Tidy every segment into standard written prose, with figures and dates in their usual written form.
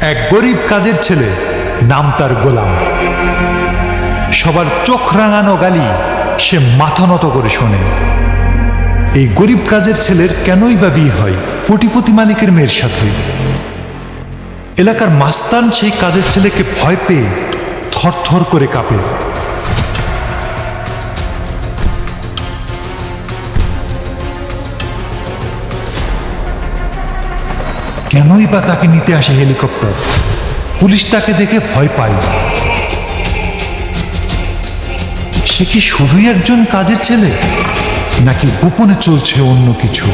এক গরিব কাজের ছেলে, নাম তার গোলাম। সবার চোখ রাঙানো গালি সে মাথা নত করে শোনে। এই গরিব কাজের ছেলের কেনই বা বিয়ে হয় কোটিপতি মালিকের মেয়ের সাথে? এলাকার মাস্তান সেই কাজের ছেলেকে ভয় পেয়ে থরথর করে কাঁপে। কেনই বা তাকে নিতে আসে হেলিকপ্টার? পুলিশ তাকে দেখে ভয় পায়। সে কি শুধুই একজন কাজের ছেলে, নাকি গোপনে চলছে অন্য কিছু?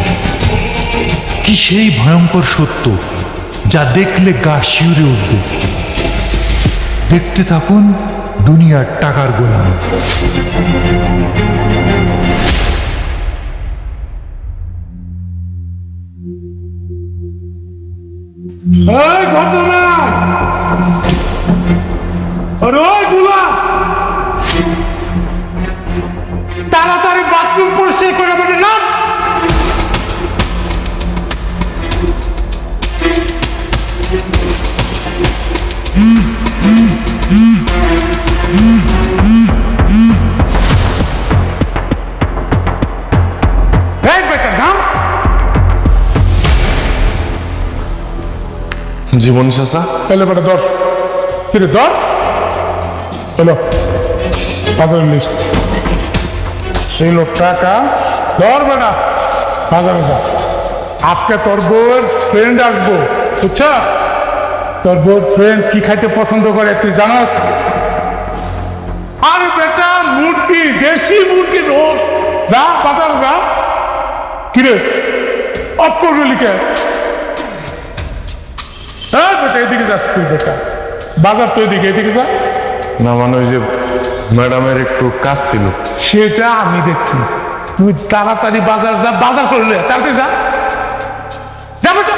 কি সেই ভয়ঙ্কর সত্য যা দেখলে গা শিউরে উঠবে? দেখতে থাকুন দুনিয়ার টাকার গোলাম। তাড়াতাড়ি বাথরুম পরিষ্কার করে বেটে না। জীবন চাচা, এলো বেটা ধর, ফিরে ধর, এলো বাজারের লিস্ট, এলো টাকা, ধর বেটা বাজারে যা। আজকে তোর বউয়ের ফ্রেন্ড আসবো, বুঝছ? তোর বউর ফ্রেন্ড কি খাইতে পছন্দ করে তুই জানাস? আরে বেটা মুরগি, দেশি মুরগি রোস্ট। যা বাজার যা। কিরে অফ করবি লিখে? বেটা এদিকে যাস তুই, বেটা বাজার তো এদিকে, এদিকে যা। না মানে ওই যে ম্যাডামের একটু কাজ ছিল। সেটা আমি দেখছি, তুই তাড়াতাড়ি বাজার যা, বাজার করলে তাড়াতাড়ি যা, যা বেটা।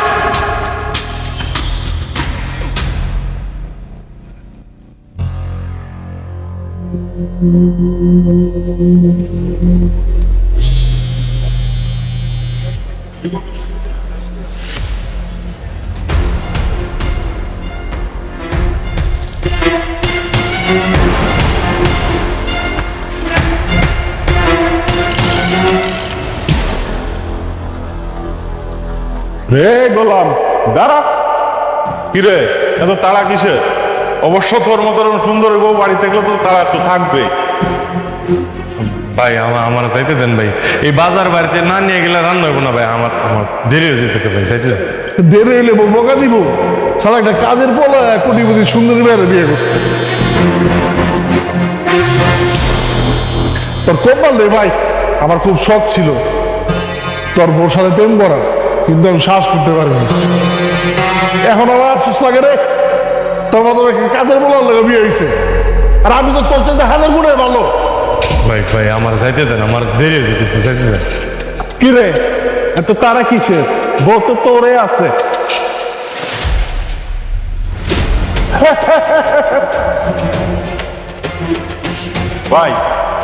রে গোলাম, দাঁড়া। কিরে এত তাড়া কিসে? অবশ্য তোর মতো সুন্দর বউ বাড়ি থাকলে তো তাড়া একটু থাকবে। ভাই আমার যাইতে দেন ভাই, এই বাজার বাড়িতে না নিয়ে গেলে রান্না হইব না ভাই। আমার আমার দেরি হয়ে যেতেছে ভাই, যাইতে দেন। দেরি হইলে বকা দিব? সারা একটা কাজের বলা কোটিপতি সুন্দরী মেয়েরা বিয়ে করছে। তোর কপাল রে ভাই, আমার খুব শখ ছিল তোর বউর সাথে প্রেম করার, কিন্তু আমি সাহস করতে পারিনি। এখন আমার আফসোস লাগে রে, তোর মতো কাজের বলার লাগে বিয়ে হয়েছে, আর আমি তো তোর চাইতে হাজার গুণে ভালো। ভাই ভাই আমার যাইতে দেন, আমার দেরি হয়ে যেতেছে, যাইতে দেন। কি রে এত তারা কিসের? বউ তো তোরে আছে। ভাই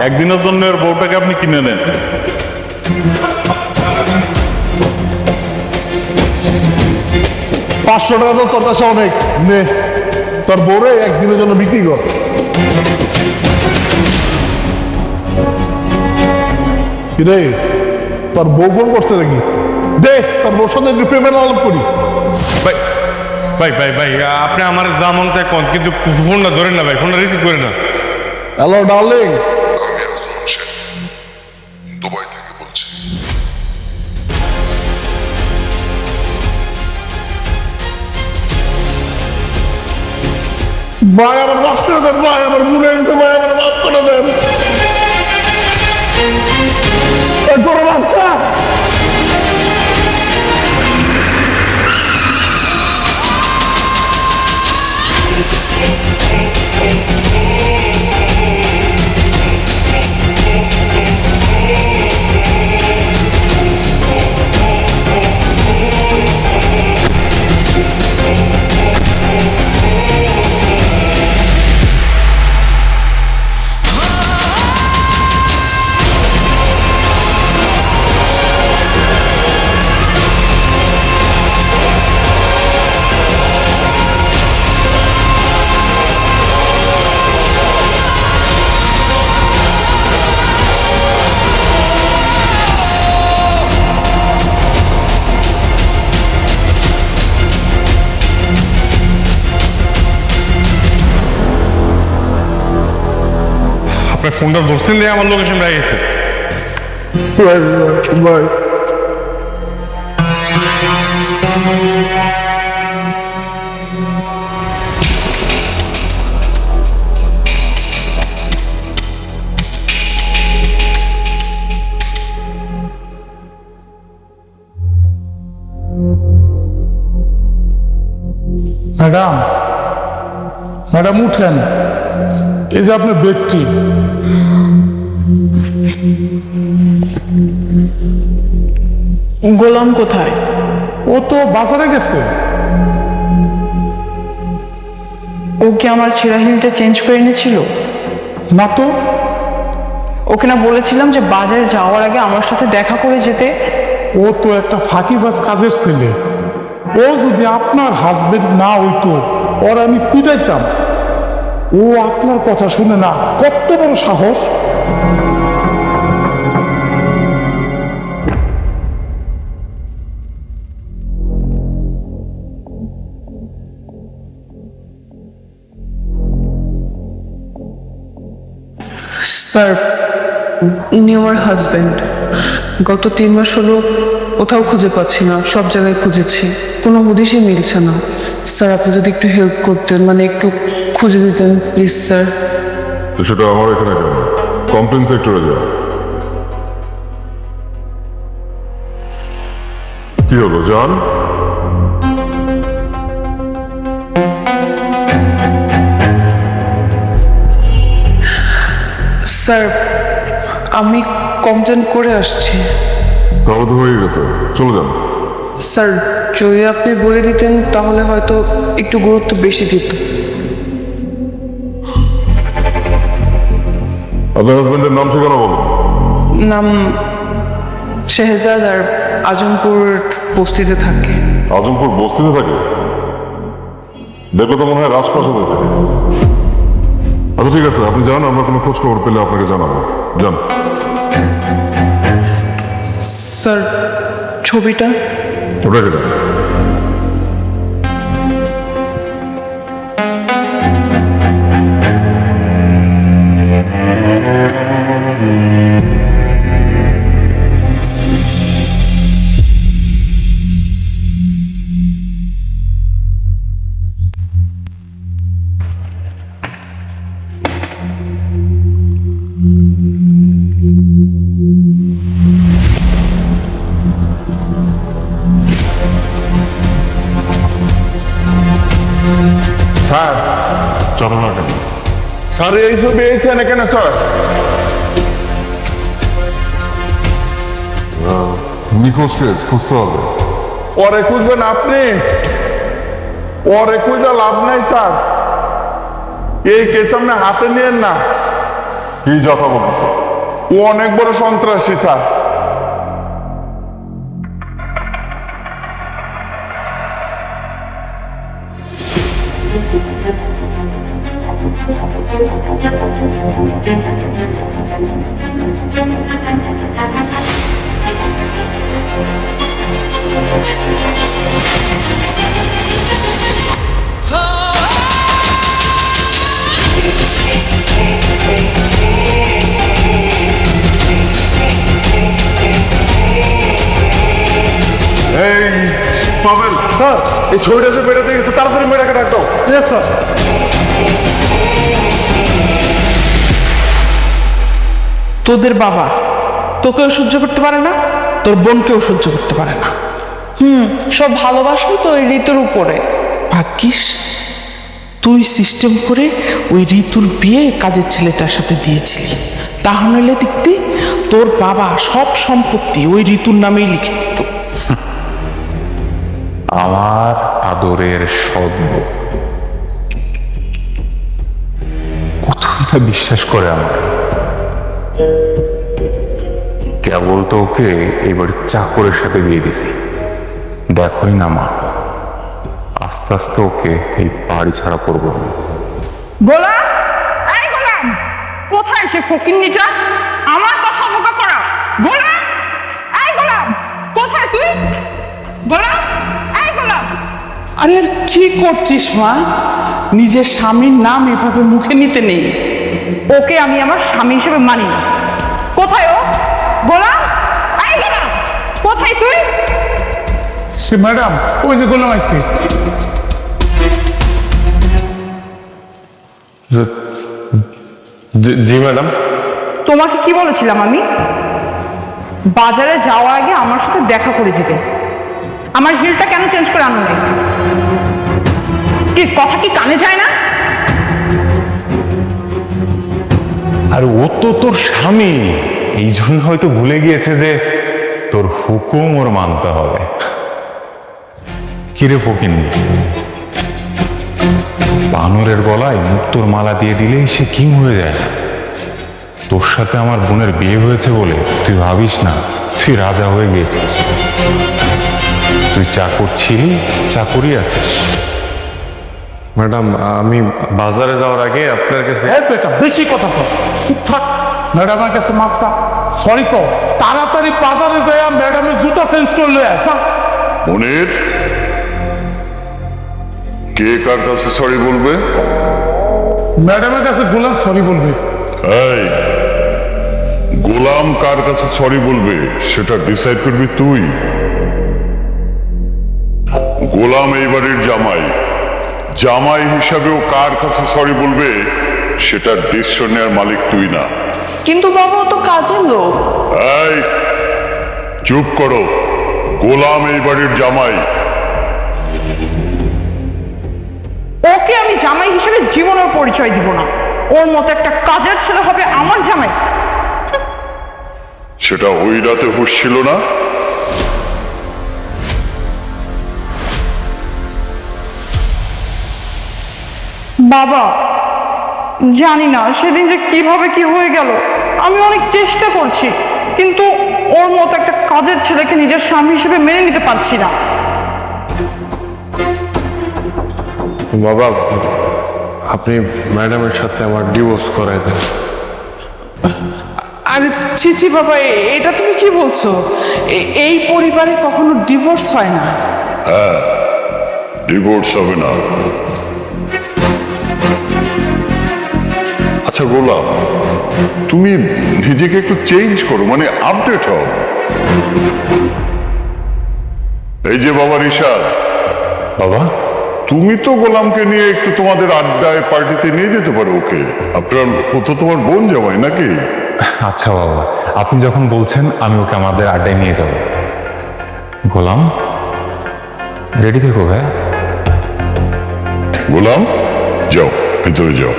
একদিনের জন্য ওর বউটাকে আপনি কিনে নেন। 500 টাকা তো তোর কাছে অনেক, নে তোর বউরে একদিনের জন্য বিক্রি কর। কিরে তোর বউ ফোন করছে নাকি? দে তোর বউর সাথে একটু প্রেমের আলাপ করি। ভাই ভাই ভাই ভাই আপনি আমার যা মন চায় কন, কিন্তু ফোনটা ধরেন না ভাই, ফোনটা রিসিভ করে না। হ্যালো ডার্লিং, আমি আসলাম শেখ, দুবাই থেকে বলছি। ভাই আমার মাফ করে দেন, ভাই আমার ভুলে গেছে, ভাই আমার মাফ করে দেন। তোরা বাচ্চা আপনার ফোনটা ধরছেন দিয়ে আমার লোকেশন পেয়ে গেছে। ভাই ম্যাডাম, ম্যাডাম উঠেন, এই যে আপনার ব্যক্তি। গোলাম কোথায়? ও তো বাজারে গেছে। ও কি আমার ছেঁড়া হিলটা চেঞ্জ করে এনেছিল? না তো। ওকে না বলেছিলাম যে বাজারে যাওয়ার আগে আমার সাথে দেখা করে যেতে? ও তো একটা ফাঁকিবাজ কাজের ছেলে। ও যদি আপনার হাজবেন্ড না হইতো, ওর আমি পিটাইতাম। ও আপনার কথা শুনে না, কত বড় সাহস! স্যার, ইনি আমার হাজব্যান্ড। গত 3 মাস হলো কোথাও খুঁজে পাচ্ছি না, সব জায়গায় খুঁজেছি, কোনো হদিশই মিলছে না। স্যার, আপনি যদি একটু হেল্প করতেন, মানে একটু খুঁজে দিতেন প্লিজ স্যার। তো সেটা আমার এখানে কেন? কমপ্লেন সেক্টরে যা। কি হলো জান? স্যার, আমি কমপ্লেন করে আসছি। তাহলে তো হয়ে গেছে, চলে যান। স্যার, যদি আপনি বলে দিতেন তাহলে হয়তো একটু গুরুত্ব বেশি দিত। আপনার হাজবেন্ডের নাম ঠিকানা বলুন। নাম শেহজাদ, আর আজমপুর বস্তিতে থাকে। আজমপুর বস্তিতে থাকে? দেখলে তো মনে হয় রাজপ্রাসাদে থাকে। আচ্ছা ঠিক আছে, আপনি যান, আমরা কোনো খোঁজ খবর পেলে আপনাকে জানাবো। যান। স্যার, ছবিটা? ওটাকে যান। স্যার, চলো না কেন? স্যার এই ছবি এইখানে কেন স্যার? নিখোঁজ কেস খুঁজতে হবে। পরে খুঁজবেন আপনি? পরে খুঁজে লাভ নাই স্যার, এই কেস আপনি হাতে নিয়েন না। কি কথা বলতেছে? ও অনেক বড় সন্ত্রাসী স্যার। এই পাবেল, স্যার, এই ছবিটা যে বেরোতে গেছে, তাড়াতাড়ি মেয়েটাকে ডাক দাও। Yes sir. তোদের বাবা তোকেও সহ্য করতে পারে না, তোর বোনকেও সহ্য করতে পারে না। সব ভালোবাসা তো ওই ঋতুর উপরে। ভাগ্যিস তুই সিস্টেম করে ওই ঋতুর বিয়ে কাজের ছেলেটার সাথে দিয়েছিলি, তাহলে দেখতে তোর বাবা সব সম্পত্তি ওই ঋতুর নামেই লিখে দিত। আমার আদরের সদ্য কোথায় না বিশ্বাস করে আমাকে। কেবল তো ওকে এবার চাকরের সাথে বিয়ে দিছি। দেখোই না মা, আস্তে আস্তে ওকে এই বাড়ি ছাড়া করবো না। গোলাম, এই গোলাম, কোথায় সে ফকিন্নিটা? আমার কথা বোকা করা। গোলাম, এই গোলাম, কোথায় তুই? গোলাম, এই গোলাম। আরে আর কি করছিস মা? নিজের স্বামীর নাম এভাবে মুখে নিতে নেই। ওকে আমি আমার স্বামী হিসেবে মানি না। কোথায় ও? গোলাম, এই গোলাম, কোথায় তুই? সে ম্যাডাম, ওই যে গোলাম আইসি। জি ম্যাডাম। তোমাকে কি বলেছিলাম আমি? বাজারে যাওয়ার আগে আমার সাথে দেখা করে যেতে। আমার হিলটা কেন চেঞ্জ করে আনো নাই? কি কথা কি কানে যায় না? আর ও তো তোর স্বামী, এই জন্য হয়তো ভুলে গিয়েছে যে তোর হুকুম ওর মানতে হবে। কিরে ফকিন্নি, বানরের গলায় মুক্তোর মালা দিয়ে দিলেই সে কিং হয়ে যায় না? তোর সাথে আমার বোনের বিয়ে হয়েছে বলে তুই ভাবিস না তুই রাজা হয়ে গিয়েছিস। তুই চাকর ছিলি, চাকরই আছিস। ম্যাডাম, আমি বাজারে যাওয়ার আগে আপনার কাছে এই বেটা, বেশি কথা কস, চুপ থাক। ম্যাডামের কাছে মাপ চা, সরি কর। তাড়াতাড়ি বাজারে যায় ম্যাডামের জুতা চেঞ্জ করলে যা। মনির, কে কার কাছে সরি বলবে? ম্যাডামের কাছে গোলাম সরি বলবে। এই, গোলাম কার কাছে সরি বলবে সেটা ডিসাইড করবি তুই। গোলাম এই বাড়ির জামাই, জামাই হিসাবেও কার কাছে সরি বলবে সেটা ডিসিশন নেওয়ার মালিক তুই না। কিন্তু বাবা, ও তো কাজের লোক। এই, চুপ করো। গোলাম এই বাড়ির জামাই। ওকে আমি জামাই হিসেবে জীবনের পরিচয় দিব না। ওর মতো একটা কাজের ছেলে হবে আমার জামাই। সেটা ওই রাতে হুঁশ ছিল না? বাবা, জানি না সেদিন যে কিভাবে কি হয়ে গেল। আমি অনেক চেষ্টা করছি, কিন্তু ওর মতো একটা কাজের ছেলেকে নিজের স্বামী হিসেবে মেনে নিতে পারছি না। বাবা, আপনি ম্যাডামের সাথে আমার ডিভোর্স করাই দেন। আরে ছি ছি বাবা, এটা তুমি কি বলছো? এই পরিবারে কখনো ডিভোর্স হয় না। ডিভোর্স হবে না। আচ্ছা গোলাম, তুমি নিজেকে একটু চেঞ্জ করো, মানে আপডেট হও। এই যে বাবা রিশাদ, বাবা, তুমি তো গোলামকে নিয়ে একটু তোমাদের আড্ডায় পার্টিতে নিয়ে যেতে পারো ওকে। আপনার ও তো তোমার বোন জামাই নাকি? আচ্ছা বাবা, আপনি যখন বলছেন আমি ওকে আমাদের আড্ডায় নিয়ে যাব। গোলাম, রেডি থেকো ভাই। গোলাম, যাও ভিতরে যাও।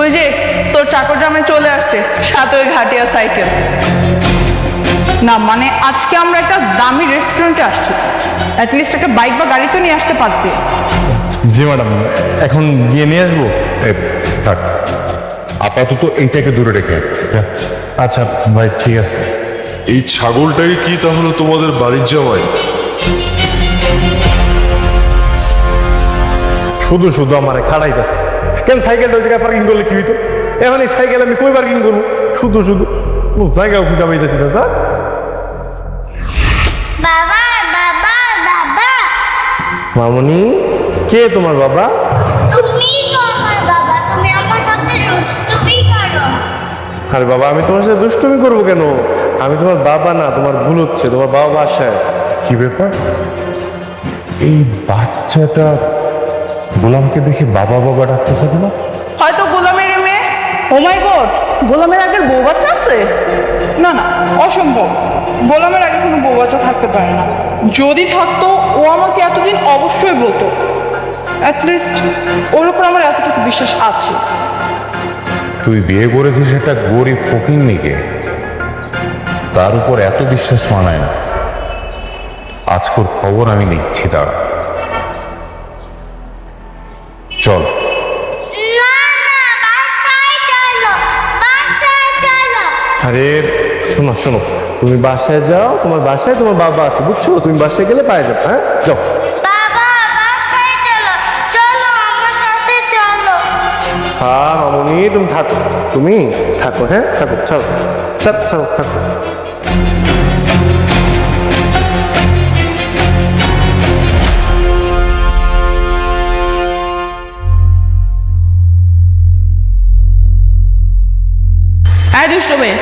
ওই যে তোর চাকর জামাই চলে আসছে, সাথে ওই ঘাটিয়া সাইকেল। না মানে আজকে আমরা একটা দামি রেস্টুরেন্টে আসছি, অ্যাটলিস্ট একটা বাইক বা গাড়ি তো নিয়ে আসতে পারতে। জি ম্যাডাম, এখন গিয়ে নিয়ে আসবো। থাক, আপাতত এইটাকে দূরে রেখে যা। আচ্ছা ভাই, ঠিক আছে। এই ছাগলটাই কি তাহলে তোমাদের বাড়ির জামাই? শুধু শুধু আমার খাড়াইতেছে কেন? সাইকেলটা ওই জায়গায় পার্কিং করলে কি হইতো? এখন এই সাইকেল আমি কই পার্কিং করবো? শুধু শুধু জায়গাও খুঁজে পাইতেছি না স্যার। বাবা বাবা বাবা, মামনি, কে তোমার বাবা? তুমি তো আমার বাবা, তুমি আমার সাথে দুষ্টুমি করো। আরে বাবা, আমি তোমার সাথে দুষ্টুমি করবো কেন? আমি তোমার বাবা না, তোমার ভুল হচ্ছে। তোমার বাবা বাসায়। কি ব্যাপার? এই বাচ্চাটা গোলামকে দেখে বাবা বাবা ডাকতেছে কেন? হয়তো গোলামের মেয়ে। ও মাই গড, গোলামের আগের বউ বাচ্চা আছে? না না, অসম্ভব। গোলামের আগে কোনো বউ বাচ্চা থাকতে পারে না। যদি থাকতো ও আমাকে এতদিন অবশ্যই বলতো। অ্যাটলিস্ট ওর উপর আমার এতটুকু বিশ্বাস আছে। তুই বিয়ে করেছিস একটা গরিব ফকিন্নিকে, তার উপর এত বিশ্বাস মানায় না। আজকের খবর আমি নিচ্ছি, দাঁড়া। চল। না না বাসায় চলো, বাসায় চলো। আরে শোনো শোনো, তুমি বাসায় যাও, তোমার বাসায় তোমার বাবা আছে, বুঝছো? তুমি বাসায় গেলে পায়ে যাবে। হ্যাঁ, যাও। বাবা বাসায় চলো, চলো আমার সাথে চলো। হ্যাঁ মামনি, তুমি থাকো, তুমি থাকো। হ্যাঁ থাকো, ছাড়ো ছাড়ো ছাড়ো, থাকো। এই দুষ্ট মেয়ে,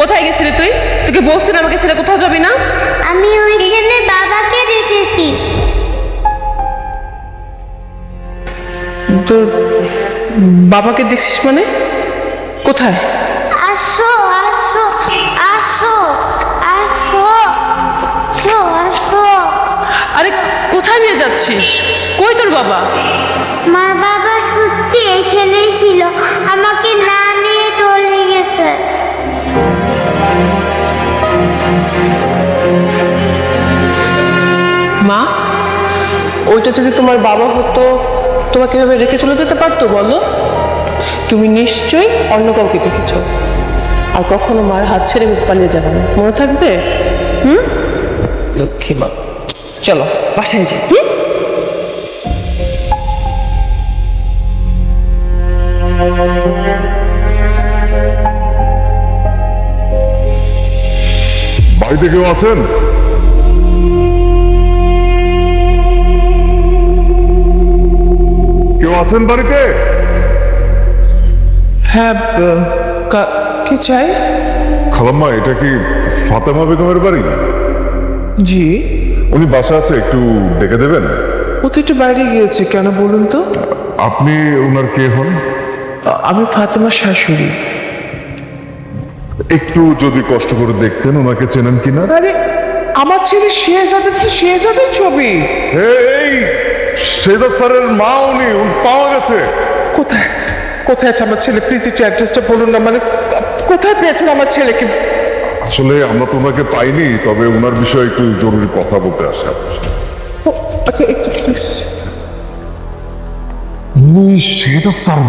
কোথায় গেছিলি তুই? তোকে বলছি না আমাকে ছেড়ে কোথাও যাবি না। আমি ওইখানে বাবাকে দেখেছি। তোর বাবাকে দেখছিস মানে? কোথায়? আসো আসো আসো আসো আসো আসো। আরে কোথায় নিয়ে যাচ্ছিস? কই তোর বাবা? আমার বাবা সত্যি এখানেই ছিল, আমাকে না নিয়ে চলে গেছে। মা, ওইটা যদি তোমার বাবা হতো তোমাকে এভাবে রেখে চলে যেতে পারতো বলো? তুমি নিশ্চয়ই অন্য কাউকে দেখেছো, আর কখনো মায়ের হাত ছেড়ে পালিয়ে যাবে না, মনে থাকবে? লক্ষ্মী মা, চলো বাসায় যাই। বাড়িতে কেউ আছেন? কেউ আছেন বাড়িতে? হ্যাঁ, কি চাই? খালাম্মা, এটা কি ফাতেমা বেগমের বাড়ি? জি। উনি বাসা আছে, একটু ডেকে দেবেন? ও তো একটু বাইরে গিয়েছে, কেন বলুন তো? আপনি ওনার কে হন? আমি ফাতেমার শাশুড়ি। একটু যদি কষ্ট করে দেখতেন ওনাকে চেনেন কিনা। আরে আমার ছেলে শেহজাদের তো শেহজাদের ছবি। এই শেজাদ স্যারের মা উনি পাওয়া গেছে। কোথায় কোথায় আছে আমার ছেলে? প্লিজ একটু অ্যাড্রেসটা বলুন না, মানে কোথায় পেয়েছেন আমার ছেলেকে? আসলে আমরা তো ওনাকে পাইনি, তবে ওনার বিষয়ে একটু জরুরি কথা বলতে আসে আপনার সাথে। আচ্ছা একটু প্লিজ। শেজাদ স্যার?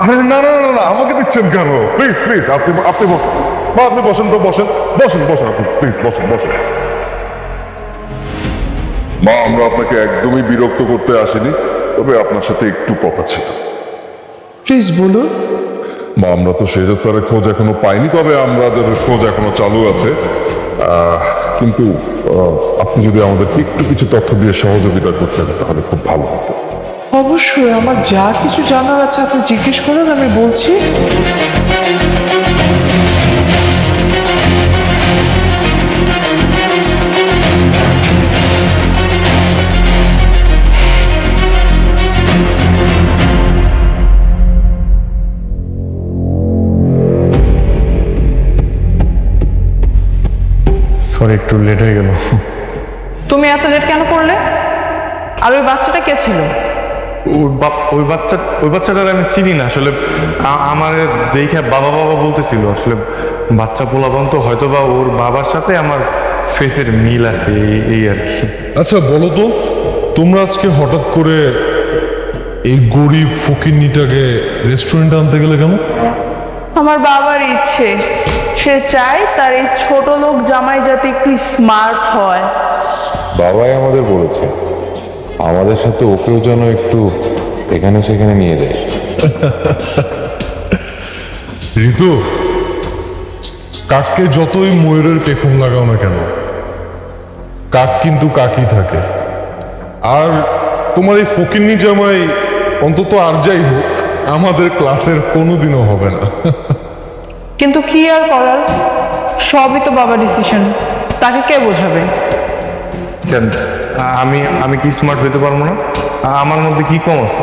আরে না না না না, আমাকে দিচ্ছেন কেন? প্লিজ প্লিজ, আপনি আপনি বসেন। মা আপনি বসেন তো, বসেন বসেন বসেন, আপনি প্লিজ বসেন বসেন। মা, আমরা আপনাকে একদমই বিরক্ত করতে আসিনি, তবে আপনার সাথে একটু কথা ছিল। প্লিজ বলুন। মা, আমরা তো শেজাদ স্যারের খোঁজ এখনো পাইনি, তবে আমাদের খোঁজ এখনো চালু আছে। কিন্তু আপনি যদি আমাদেরকে একটু কিছু তথ্য দিয়ে সহযোগিতা করতেন তাহলে খুব ভালো হতো। অবশ্যই, আমার যা কিছু জানার আছে আপনি জিজ্ঞেস করুন, আমি বলছি। সরি, একটু লেট হয়ে গেল। তুমি এত লেট কেন করলে? আর ওই বাচ্চাটা কে ছিল? ওই বাচ্চাটার আমি চিনি না আসলে। আমার দেখে বাবা বাবা বলতেছিল, আসলে বাচ্চা পোলাপান তো, হয়তো বা ওর বাবার সাথে আমার ফেসের মিল আছে, এই আর কি। আচ্ছা বলো তো, তোমরা আজকে হঠাৎ করে এই গরিব ফকিন্নিটাকে রেস্টুরেন্টে আনতে গেলে কেন? আমার বাবার ইচ্ছে, সে চায় তার এই ছোট লোক জামাই যাতে একটু স্মার্ট হয়। বাবাই আমাদের বলেছে আমাদের সাথে ওকেও যেন একটু এখানে সেখানে নিয়ে যায়। ঋতু, কাককে যতই ময়ূরের পেখম লাগাও না কেন, কাক কিন্তু কাকই থাকে। আর তোমার এই ফকিন্নি জামাই অন্তত আর যাই হোক আমাদের ক্লাসের কোনোদিনও হবে না। কিন্তু কি আর করার, সবই তো বাবার ডিসিশন, তাকে কে বোঝাবে? কেন, আমি কি স্মার্ট হতে পারবো না? আমার মধ্যে কি কম আছে?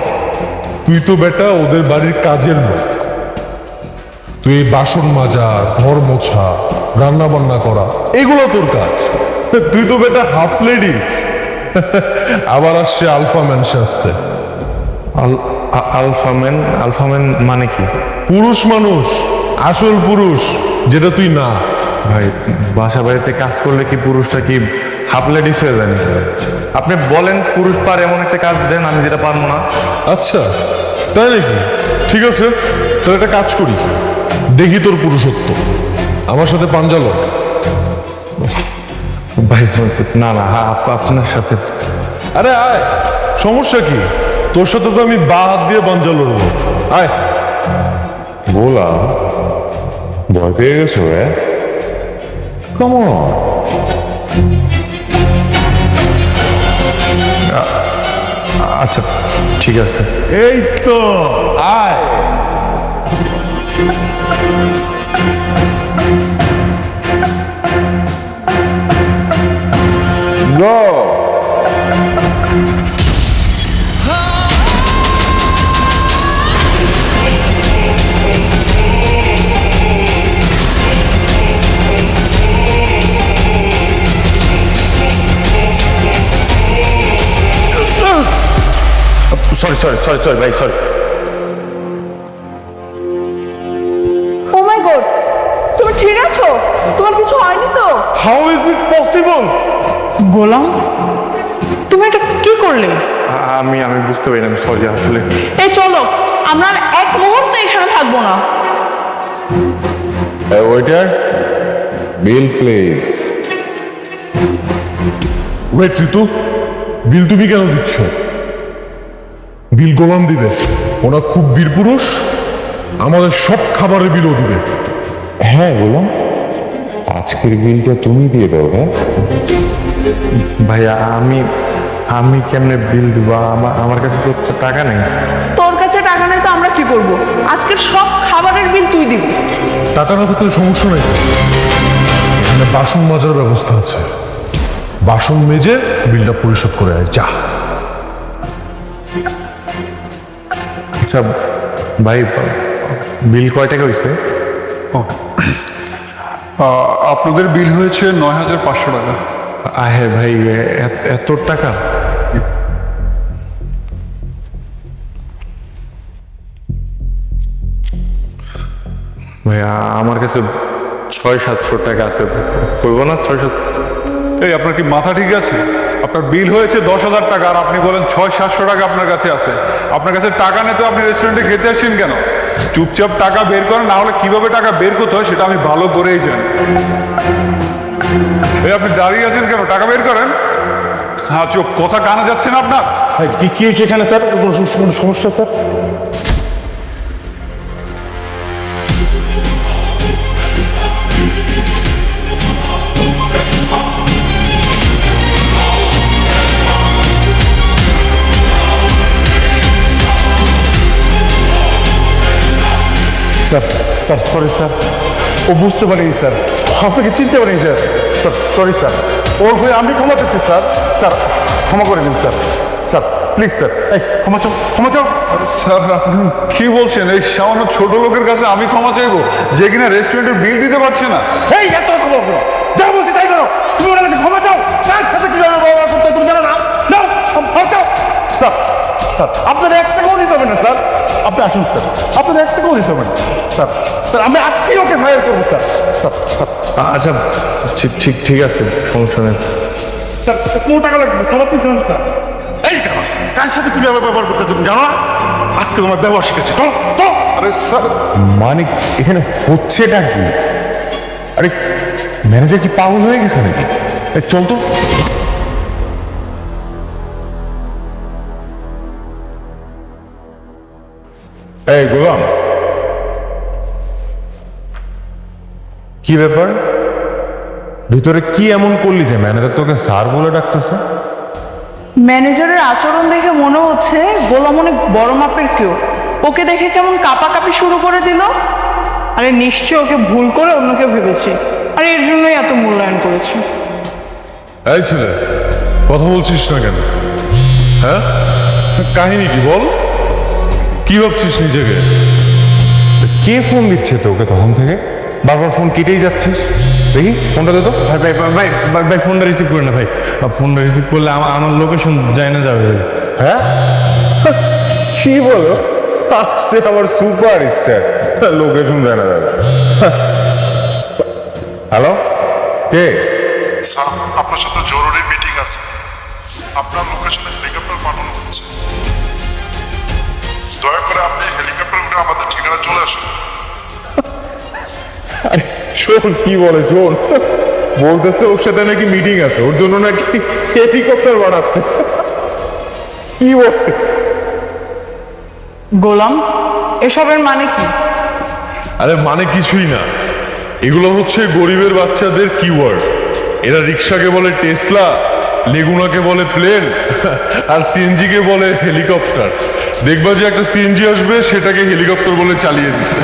তুই তো বেটা ওদের বাড়ির কাজের লোক। তুই এই বাসন মাজা, ঘর মোছা, রান্না বান্না করা, এগুলো তোর কাজ। তুই তো বেটা হাফ লেডিস। আবার আসছে আলফা ম্যান সাজতে। আলফাম্যান মানে কি? পুরুষ মানুষ, আসল পুরুষ যেটা তুই না। ভাই বাসা বাড়িতে কাজ করলে কি পুরুষটা কি হাফ লেডিস হয়ে যায় নাকি? আপনি বলেন পুরুষ পারে এমন একটা কাজ দেন আমি যেটা পারবো না। আচ্ছা তাই নাকি? ঠিক আছে, তাহলে একটা কাজ করি, দেখি তোর পুরুষত্ব। আমার সাথে পাঞ্জা লড়। ভাই না না আপনার সাথে। আরে আয়, সমস্যা কি? তোর সাথে তো আমি বা হাত দিয়ে পাঞ্জা লড়বো। আয়। গোলাম, ভয় পেয়ে গেছো? কেমন? আচ্ছা ঠিক আছে। এই তো আয়। সরি ভাই সরি। ও মাই গড, তুমি ঠিক আছো? তোমার কিছু হয়নি তো? How is it possible? Golam, তুমি এটা কি করলে? আমি বুঝতে পারি না, সরি আসলে। এই চলো, আমরা আর এক মুহূর্ত এখানে থাকবো না। Waiter, bill please. ওয়েট ঋতু, বিল তুমি কেন দিচ্ছ? বিল গোলাম দিবে, ওরা খুব বীর পুরুষ, আমাদের সব খাবারের বিলও দিবে। হ্যাঁ গোলাম, আজকের বিলটা তুমি দিয়ে দাও। ভাইয়া আমি কেমনে বিল দিব? আমার কাছে তো টাকা নেই। তোর কাছে টাকা নেই তো আমরা কি করব? আজকের সব খাবারের বিল তুই দিবি। টাকা না থাকলে সমস্যা নেই, এখানে বাসন মাজার ব্যবস্থা আছে, বাসন মেজে বিলটা পরিশোধ করে আয়, যা। আচ্ছা ভাই, বিল কয় টাকা হয়েছে? আপনাদের বিল হয়েছে ৯,৫০০ টাকা। আহে ভাই, এত টাকা? ভাই আমার কাছে ৬০০-৭০০ টাকা আছে, হইব না? ৬০০। এই আপনার কি মাথা ঠিক আছে? আপনার বিল হয়েছে ১০,০০০ টাকা আর আপনি বলেন ৬০০-৭০০ টাকা আপনার কাছে আছে। আপনার কাছে টাকা নেই তো আপনি রেস্টুরেন্টে খেতে আসছেন কেন? চুপচাপ টাকা বের করেন, না হলে কিভাবে টাকা বের করতে হয় সেটা আমি ভালো করেই জানি। এই আপনি দাঁড়িয়ে আছেন কেন? টাকা বের করেন। হ্যাঁ চোখ, কথা কানে যাচ্ছে না আপনার? কি হয়েছে এখানে স্যার? কোনো সমস্যা স্যার? স্যার স্যার সরি স্যার, ও বুঝতে পারিনি স্যার, আপনাকে চিনতে পারিনি স্যার। স্যার সরি স্যার, ওর হয়ে আমি ক্ষমা চাচ্ছি স্যার। স্যার ক্ষমা করে দিন স্যার। স্যার প্লিজ স্যার, এই ক্ষমা চাও, ক্ষমা চাও। স্যার আপনি কি বলছেন? এই সামান্য ছোট লোকের কাছে আমি ক্ষমা চাইবো যে কিনা রেস্টুরেন্টের বিল দিতে পারছে না? এই এত কথা বলবো না, যা বলছি তাই করো। তুমি ওনার কাছে ক্ষমা চাও, কার সাথে কিভাবে ব্যবহার করতে হয় তুমি জানো না? নাও ক্ষমা চাও। স্যার স্যার আপনার ১ টাকাও দিতে হবে না স্যার, আপনি আসুন স্যার, আপনার ১ টাকাও দিতে হবে না স্যার। স্যার আমি আজকেই ওকে ফায়ার করবো স্যার। স্যার স্যার আচ্ছা ঠিক আছে, সমস্যা নেই। স্যার কোনো টাকা লাগবে না স্যার, আপনি দেন স্যার। এই টাকা কার সাথে কিভাবে ব্যবহার করতে হয় তুমি জানো না? আজকে তোমার ব্যবহার শিখেছি। চলো তো। আরে স্যার, মানে এখানে হচ্ছেটা কি? আরে ম্যানেজার কি পাগল হয়ে গেছে নাকি? চল তো। এই গোলাম, কি ব্যাপার? ভিতরে কি এমন করলি যে ম্যানেজার তোকে স্যার বলে ডাকতেছে? ম্যানেজারের আচরণ দেখে মনে হচ্ছে গোলাম অনেক বড় মাপের কেউ। ওকে দেখে কেমন কাঁপাকাঁপি শুরু করে দিল। আরে নিশ্চয় ওকে ভুল করে অন্য কেউ ভেবেছে, আর এর জন্যই এত মূল্যায়ন করেছে। এই ছেলে, কথা বলছিস না কেন? হ্যাঁ, কাহিনী কি বল? কি ভাবছিস নিজেকে? কে ফোন দিচ্ছে তোকে তখন থেকে? বারবার ফোন কেটেই যাচ্ছিস। দেখি ফোনটা দে তো। ভাই ফোনটা রিসিভ করে না ভাই, ফোনটা রিসিভ করলে আমার লোকেশন যায় না যাবে। হ্যাঁ কি বলো? আসছে আমার সুপার স্টার, লোকেশন জানা যাবে। হ্যালো, কে? স্যার আপনার সাথে জরুরি মিটিং আছে, আপনার লোকেশনে হেলিকপ্টার পাঠানো হচ্ছে। দয়া করে আপনি হেলিকপ্টার উঠে আমাদের ঠিকানা চলে আসুন। আরে শোন কি বলে, শোন বলতেছে ওর সাথে নাকি মিটিং আছে, ওর জন্য নাকি হেলিকপ্টার বাড়াচ্ছে। কি বলে? গোলাম, এসবের মানে কি? আরে মানে কিছুই না, এগুলো হচ্ছে গরিবের বাচ্চাদের কিওয়ার্ড। এরা রিক্সাকে বলে টেসলা, লেগুনাকে বলে প্লেন, আর সিএনজি কে বলে হেলিকপ্টার। দেখবা যে একটা সিএনজি আসবে, সেটাকে হেলিকপ্টার বলে চালিয়ে দিচ্ছে।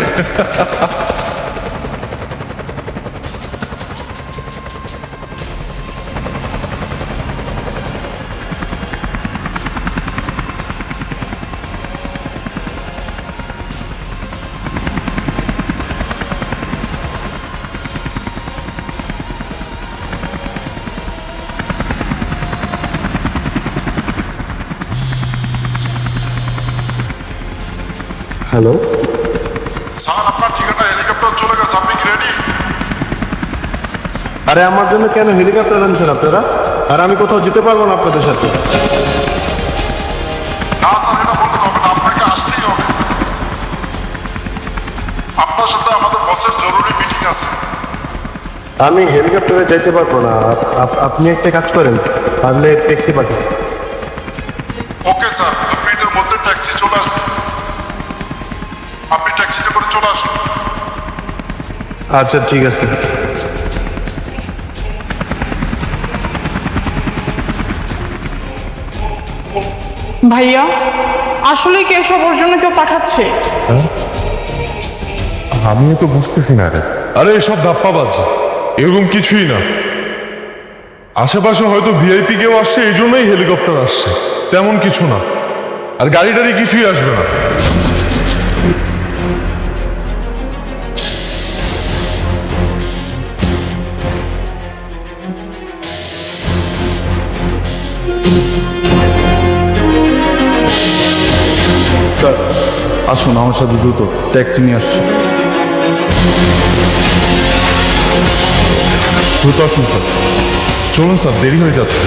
হ্যালো, স্যার আপনার ঠিকানা হেলিকপ্টার চলে গেছে, আপনি কি রেডি? আরে আমার জন্য কেন হেলিকপ্টার আনছেন আপনারা? আর আমি কোথাও যেতে পারবো না আপনাদের সাথে। না স্যার, এটা বলতে হবে না, আপনাকে আসতেই হবে। আপনার সাথে আমাদের বসের জরুরি মিটিং আছে। আমি হেলিকপ্টারে যাইতে পারবো না। আপনি একটা কাজ করেন, পারলে ট্যাক্সি পাঠান। ওকে স্যার, 2 মিনিটের মধ্যে ট্যাক্সি চলে আসবে, আপনি ট্যাক্সিতে করে চলে আসুন। আচ্ছা ঠিক আছে। ভাইয়া, আসলে কি এসব ওর জন্য কেউ পাঠাচ্ছে? আমিও তো বুঝতেছি না রে। আরে এসব ধাপ্পাবাজ, এরকম কিছুই না। আশেপাশে হয়তো ভিআইপি কেউ আসছে, এই জন্যই হেলিকপ্টার আসছে, তেমন কিছু না। আর গাড়ি টাড়ি কিছুই আসবে না। স্যার আসুন আমার সাথে দ্রুত, ট্যাক্সি নিয়ে আসছি। দ্রুত আসুন স্যার, চলুন স্যার, দেরি হয়ে যাচ্ছে।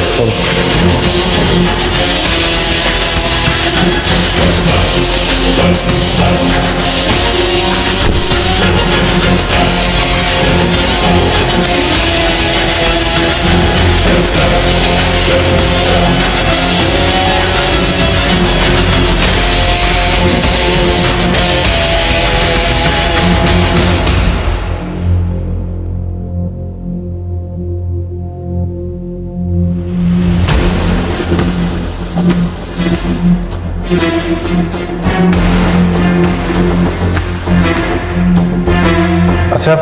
আচ্ছা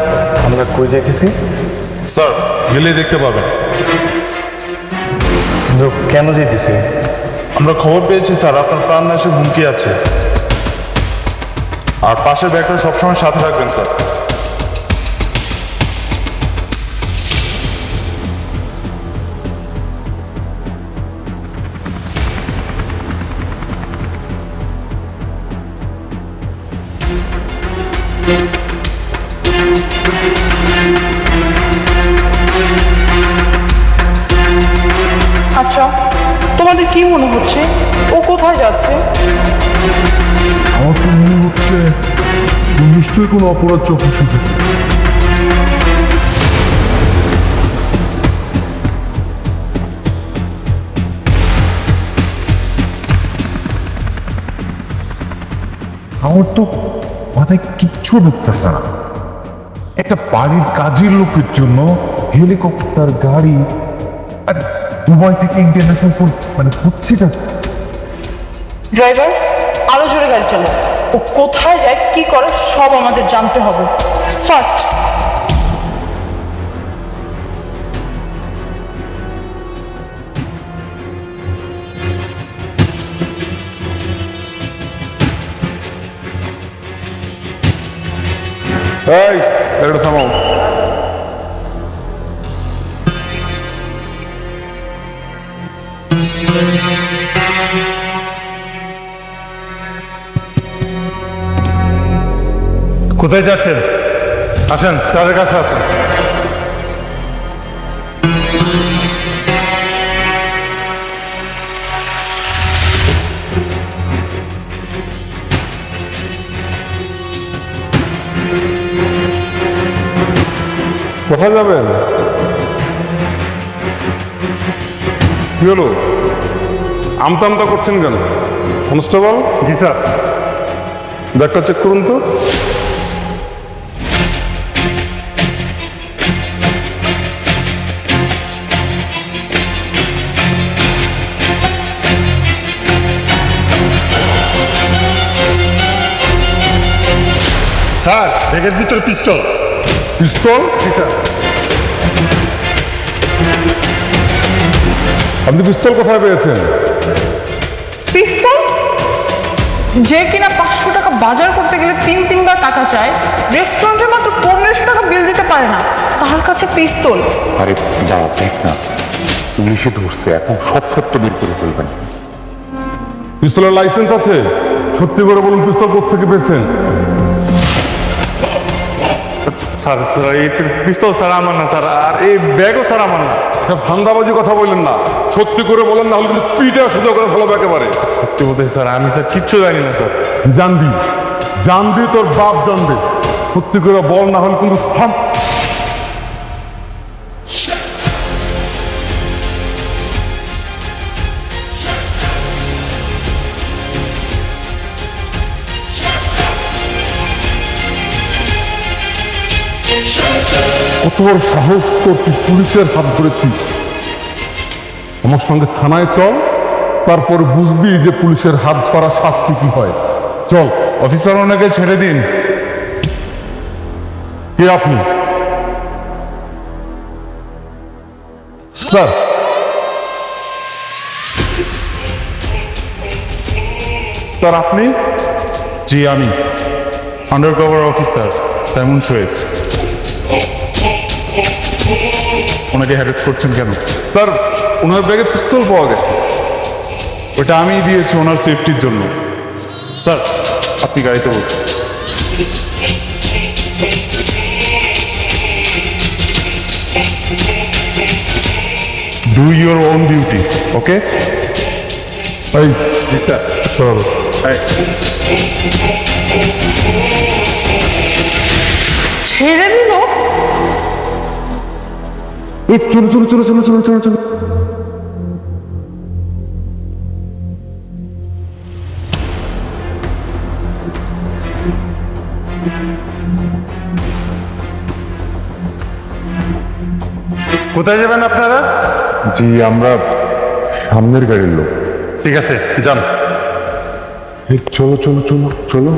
আমরা কই যাইতেছি? স্যার গেলে দেখতে পাবেন। কিন্তু কেন যাইতেছি? আমরা খবর পেয়েছি স্যার, আপনার প্রাণ নাশের হুমকি আছে। আর পাশের ব্যাগটা সবসময় সাথে রাখবেন স্যার। আচ্ছা, তোমাদের কি মনে হচ্ছে ও কোথায় যাচ্ছে? আমার তো মনে হচ্ছে নিশ্চয়ই কোনো অপরাধ চোখে শিখেছে। আমার তো মাথায় কিচ্ছু ঢুকতেছে না। একটা বাড়ির কাজের লোকের জন্য হেলিকপ্টার, গাড়ি, আর দুবাই থেকে ইন্টারন্যাশনাল মানে হচ্ছেটা। ড্রাইভার, আরো জোরে গাড়ি চালাও। ও কোথায় যায়, কি করে, সব আমাদের জানতে হবে। ফার্স্ট। এই গাড়িটা থামাও। কোথায় যাচ্ছেন? আসেন, স্যারের কাছে আসেন। কোথায় যাবেন? কি হলো, আমতা আমতা করছেন কেন? কনস্টেবল, জি স্যার। ব্যাগটা চেক করুন তো। স্যার ব্যাগের ভিতরে পিস্তল। পিস্তল? জি স্যার। আপনি পিস্তল কোথায় পেয়েছেন? পিস্তল? যে কিনা 500 টাকা বাজার করতে গেলে 3-3বার টাকা চায়, রেস্টুরেন্টে মাত্র 1500 টাকা বিল দিতে পারে না, তার কাছে পিস্তল। আরে দাঁড়া, দেখ না, পুলিশে ধরছে, এখন সব সত্য বের করে ফেলবেন। পিস্তলের লাইসেন্স আছে? সত্যি করে বলুন, পিস্তল কোত্থেকে পেয়েছেন? স্যার স্যার এই পিস্তল স্যার আমার না স্যার, আর এই ব্যাগও স্যার আমার না। ধান্দাবাজি কথা বললেন না, সত্যি করে বলেন, না হলে কিন্তু পিঠে সোজা করে ফেলাবো একেবারে। সত্যি বলতে স্যার, আমি স্যার কিচ্ছু জানি না স্যার। জানবি, জানবি, তোর বাপ জানবে। সত্যি করে বল, না হলে কিন্তু কত বড় সাহস তোর, তুই পুলিশের হাত ধরেছিস। আমার সঙ্গে থানায় চল, তারপর বুঝবি যে পুলিশের হাত ধরা শাস্তি কি হয়। চল। অফিসার, ওনাকে ছেড়ে দিন। কে আপনি? স্যার, স্যার আপনি? জি আমি, আন্ডারকভার অফিসার সাইমন শোয়েব। ওনাকে হ্যারেস করছেন কেন? স্যার, ওনার ব্যাগে পিস্তল পাওয়া গেছে। ওটা আমিই দিয়েছি ওনার সেফটির জন্য। স্যার আপনি গাড়িতে বসুন। ডু ইউর ওন ডিউটি, ওকে? এই স্যার চল। ছেড়ে দিল? চলো চলো চলো চলো চলো চলো চলো। কোথায় যাবেন আপনারা? জি, আমরা সামনের গাড়ির লোক। ঠিক আছে, যান। এই চলো চলো চলো চলো।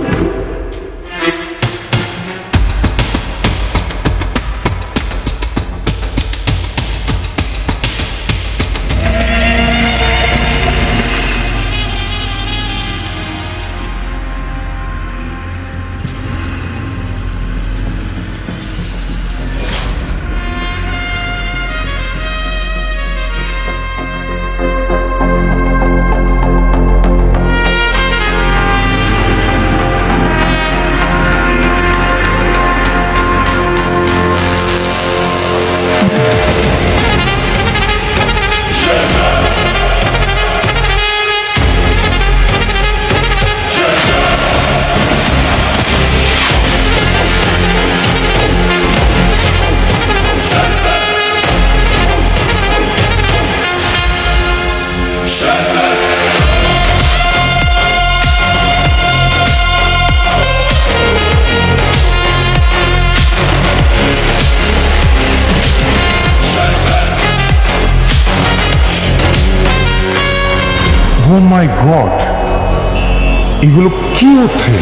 ও মাই গড, এগুলো কি হচ্ছে?